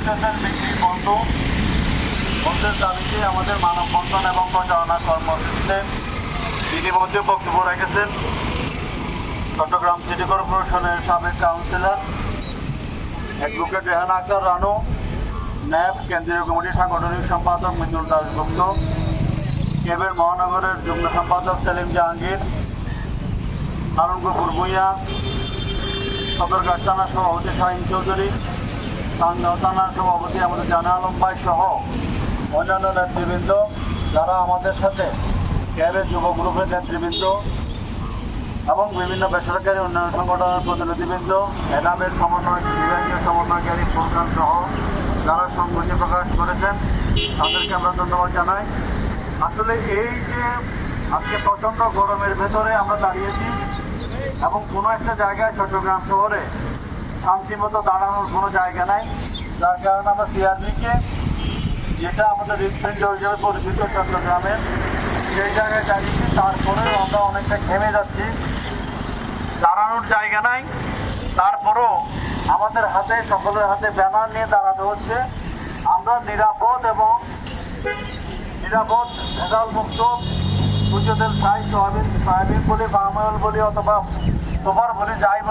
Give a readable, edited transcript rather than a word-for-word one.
Station বিক্রি বন্ধ বন্ধের দাবিতে আমাদের মানববন্ধন এবং প্রচারণা কর্মসূচিতে ইতিমধ্যে বক্তব্য রেখেছেন চট্টগ্রাম সিটি কর্পোরেশনের সাবেক কাউন্সিলর অ্যাডভোকেট রেহানা আক্তার রানু, ন্যাব কেন্দ্রীয় কমিটির সাংগঠনিক সম্পাদক মৃদুল দাশগুপ্ত, কেবের মহানগরের যুগ্ম সম্পাদক সেলিম জাহাঙ্গীর, হারুন কপুর ভূঁইয়া, সদরঘাট থানার সভাপতি শাহিন চৌধুরী, টাঙ্গাইল থানার সভাপতি আমাদের জানা আলম ভাই সহ অন্যান্য নেতৃবৃন্দ যারা আমাদের সাথে ক্যাবের যুব গ্রুপের নেতৃবৃন্দ এবং বিভিন্ন বেসরকারি উন্নয়ন সংগঠনের প্রতিনিধিবৃন্দ, এনামের বিভাগীয় সমন্বয়কারী প্রধান সহ যারা সংগতি প্রকাশ করেছেন তাদেরকে আমরা ধন্যবাদ জানাই। আসলে এই যে আজকে প্রচণ্ড গরমের ভেতরে আমরা দাঁড়িয়েছি এবং কোনো একটা জায়গায় চট্টগ্রাম শহরে শান্তিমতো দাঁড়ানোর কোনো জায়গা নাই, যার কারণে আমরা সিআরবিকে, যেটা আমাদের হৃদপিণ্ড হিসেবে পরিচিত চট্টগ্রামের, সেই জায়গায় দাঁড়িয়েছি। তারপরেও আমরা অনেকটা ঘেমে যাচ্ছি, দাঁড়ানোর জায়গা নাই। তারপরও আমাদের হাতে, সকলের হাতে ব্যানার নিয়ে দাঁড়াতে হচ্ছে। আমরা নিরাপদ ভেজাল মুক্ত সূর্য তেল চাই, সয়াবিন বলি, পাম অয়েল বলি অথবা সুপার বলি, যাই বলি